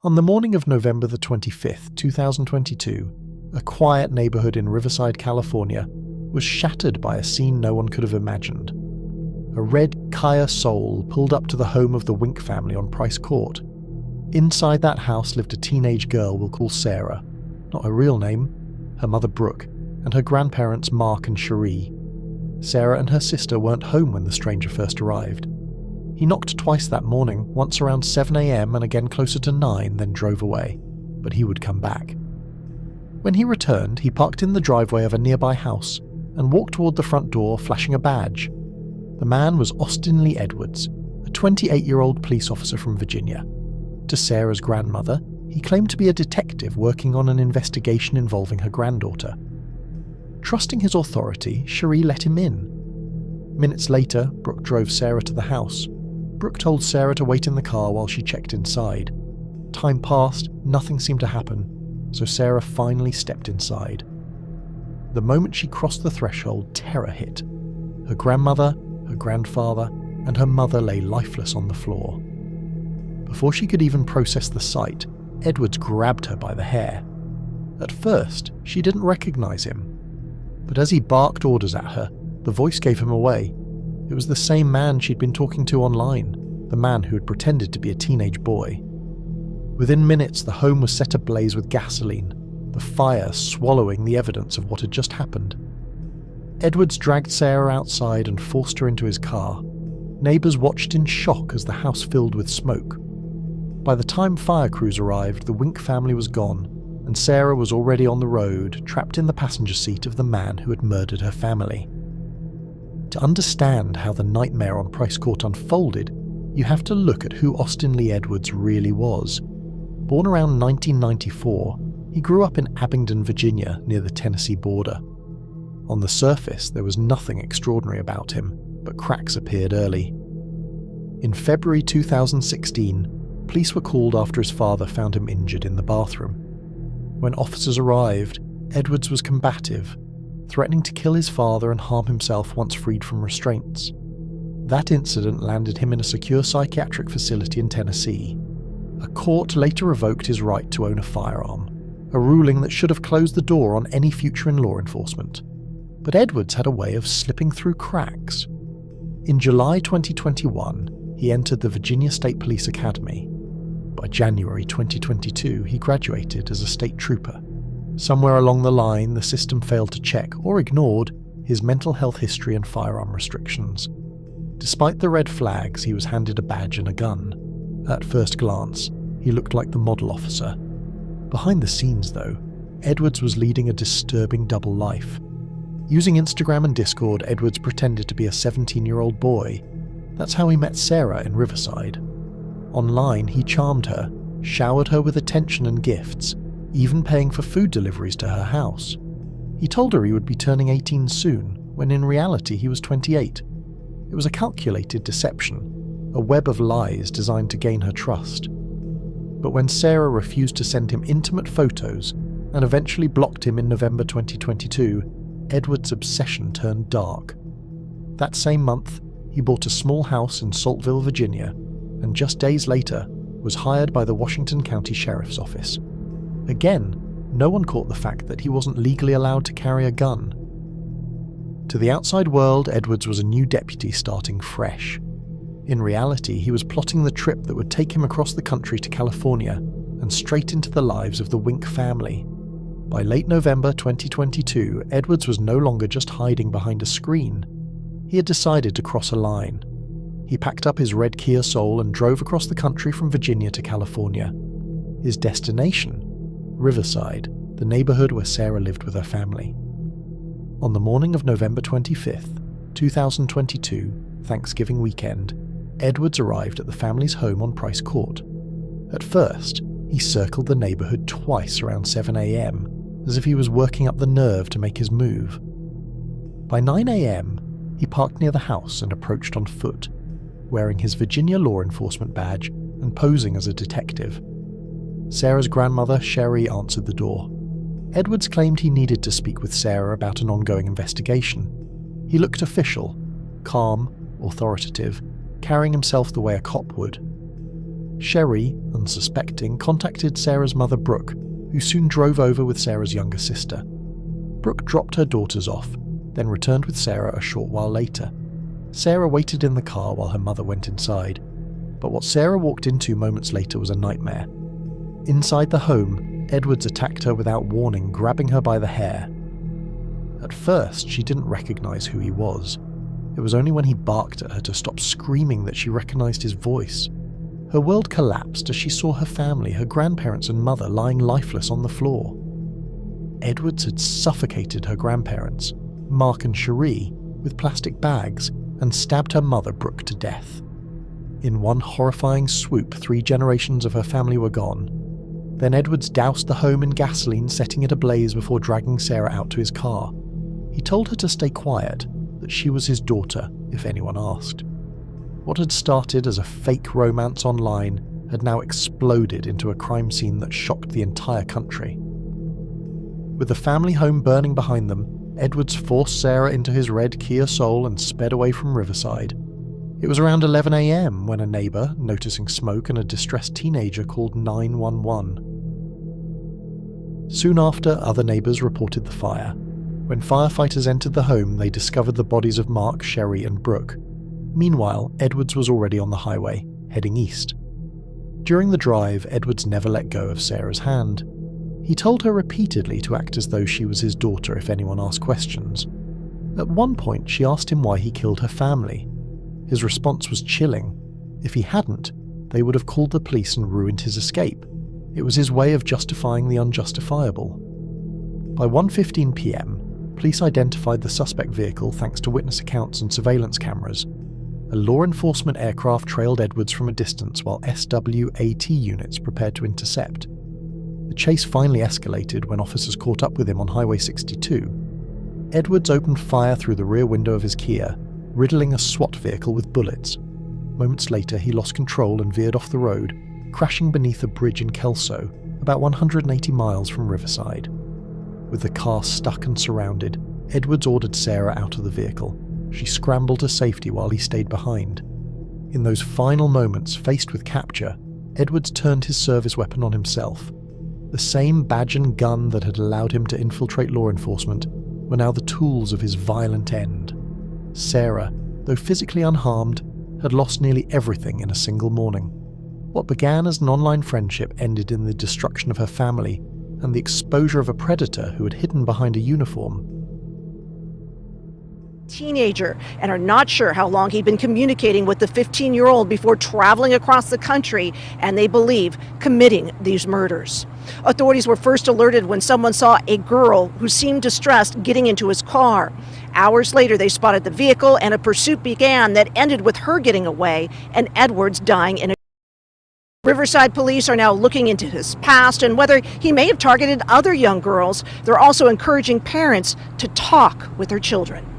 On the morning of November the 25th, 2022, a quiet neighborhood in Riverside, California, was shattered by a scene no one could have imagined. A red Kia Soul pulled up to the home of the Wink family on Price Court. Inside that house lived a teenage girl we'll call Sarah, not her real name, her mother Brooke, and her grandparents Mark and Cherie. Sarah and her sister weren't home when the stranger first arrived. He knocked twice that morning, once around 7 a.m. and again closer to 9, then drove away. But he would come back. When he returned, he parked in the driveway of a nearby house and walked toward the front door, flashing a badge. The man was Austin Lee Edwards, a 28-year-old police officer from Virginia. To Sarah's grandmother, he claimed to be a detective working on an investigation involving her granddaughter. Trusting his authority, Cherie let him in. Minutes later, Brooke drove Sarah to the house. Brooke told Sarah to wait in the car while she checked inside. Time passed, nothing seemed to happen, so Sarah finally stepped inside. The moment she crossed the threshold, terror hit. Her grandmother, her grandfather, and her mother lay lifeless on the floor. Before she could even process the sight, Edwards grabbed her by the hair. At first, she didn't recognize him. But as he barked orders at her, the voice gave him away. It was the same man she'd been talking to online, the man who had pretended to be a teenage boy. Within minutes, the home was set ablaze with gasoline, the fire swallowing the evidence of what had just happened. Edwards dragged Sarah outside and forced her into his car. Neighbors watched in shock as the house filled with smoke. By the time fire crews arrived, the Wink family was gone, and Sarah was already on the road, trapped in the passenger seat of the man who had murdered her family. To understand how the nightmare on Price Court unfolded, you have to look at who Austin Lee Edwards really was. Born around 1994, he grew up in Abingdon, Virginia, near the Tennessee border. On the surface, there was nothing extraordinary about him, but cracks appeared early. In February 2016, police were called after his father found him injured in the bathroom. When officers arrived, Edwards was combative, threatening to kill his father and harm himself once freed from restraints. That incident landed him in a secure psychiatric facility in Tennessee. A court later revoked his right to own a firearm, a ruling that should have closed the door on any future in law enforcement. But Edwards had a way of slipping through cracks. In July 2021, he entered the Virginia State Police Academy. By January 2022, he graduated as a state trooper. Somewhere along the line, the system failed to check, or ignored, his mental health history and firearm restrictions. Despite the red flags, he was handed a badge and a gun. At first glance, he looked like the model officer. Behind the scenes, though, Edwards was leading a disturbing double life. Using Instagram and Discord, Edwards pretended to be a 17-year-old boy. That's how he met Sarah in Riverside. Online, he charmed her, showered her with attention and gifts, even paying for food deliveries to her house. He told her he would be turning 18 soon, when in reality he was 28. It was a calculated deception, a web of lies designed to gain her trust. But when Sarah refused to send him intimate photos and eventually blocked him in November 2022, Edwards' obsession turned dark. That same month, he bought a small house in Saltville, Virginia, and just days later was hired by the Washington County Sheriff's Office. Again, no one caught the fact that he wasn't legally allowed to carry a gun. To the outside world, Edwards was a new deputy starting fresh. In reality, he was plotting the trip that would take him across the country to California and straight into the lives of the Wink family. By late November 2022, Edwards was no longer just hiding behind a screen. He had decided to cross a line. He packed up his red Kia Soul and drove across the country from Virginia to California. His destination? Riverside, the neighborhood where Sarah lived with her family. On the morning of November 25th, 2022, Thanksgiving weekend, Edwards arrived at the family's home on Price Court. At first, he circled the neighborhood twice around 7 a.m., as if he was working up the nerve to make his move. By 9 a.m., he parked near the house and approached on foot, wearing his Virginia law enforcement badge and posing as a detective. Sarah's grandmother, Cherie, answered the door. Edwards claimed he needed to speak with Sarah about an ongoing investigation. He looked official, calm, authoritative, carrying himself the way a cop would. Sherry, unsuspecting, contacted Sarah's mother Brooke, who soon drove over with Sarah's younger sister. Brooke dropped her daughters off, then returned with Sarah a short while later. Sarah waited in the car while her mother went inside, but what Sarah walked into moments later was a nightmare. Inside the home, Edwards attacked her without warning, grabbing her by the hair. At first, she didn't recognize who he was. It was only when he barked at her to stop screaming that she recognized his voice. Her world collapsed as she saw her family, her grandparents and mother, lying lifeless on the floor. Edwards had suffocated her grandparents, Mark and Cherie, with plastic bags and stabbed her mother, Brooke, to death. In one horrifying swoop, 3 generations of her family were gone. Then Edwards doused the home in gasoline, setting it ablaze before dragging Sarah out to his car. He told her to stay quiet, that she was his daughter, if anyone asked. What had started as a fake romance online had now exploded into a crime scene that shocked the entire country. With the family home burning behind them, Edwards forced Sarah into his red Kia Soul and sped away from Riverside. It was around 11 a.m. when a neighbour, noticing smoke and a distressed teenager, called 911. Soon after, other neighbours reported the fire. When firefighters entered the home, they discovered the bodies of Mark, Sherry and Brooke. Meanwhile, Edwards was already on the highway, heading east. During the drive, Edwards never let go of Sarah's hand. He told her repeatedly to act as though she was his daughter if anyone asked questions. At one point, she asked him why he killed her family. His response was chilling. If he hadn't, they would have called the police and ruined his escape. It was his way of justifying the unjustifiable. By 1:15 p.m, police identified the suspect vehicle thanks to witness accounts and surveillance cameras. A law enforcement aircraft trailed Edwards from a distance while SWAT units prepared to intercept. The chase finally escalated when officers caught up with him on Highway 62. Edwards opened fire through the rear window of his Kia, riddling a SWAT vehicle with bullets. Moments later, he lost control and veered off the road, crashing beneath a bridge in Kelso, about 180 miles from Riverside. With the car stuck and surrounded, Edwards ordered Sarah out of the vehicle. She scrambled to safety while he stayed behind. In those final moments, faced with capture, Edwards turned his service weapon on himself. The same badge and gun that had allowed him to infiltrate law enforcement were now the tools of his violent end. Sarah, though physically unharmed, had lost nearly everything in a single morning. What began as an online friendship ended in the destruction of her family and the exposure of a predator who had hidden behind a uniform. Teenager and are not sure how long he'd been communicating with the 15-year-old before traveling across the country and, they believe, committing these murders. Authorities were first alerted when someone saw a girl who seemed distressed getting into his car. Hours later, they spotted the vehicle and a pursuit began that ended with her getting away and Edwards dying in a... Riverside police are now looking into his past and whether he may have targeted other young girls. They're also encouraging parents to talk with their children.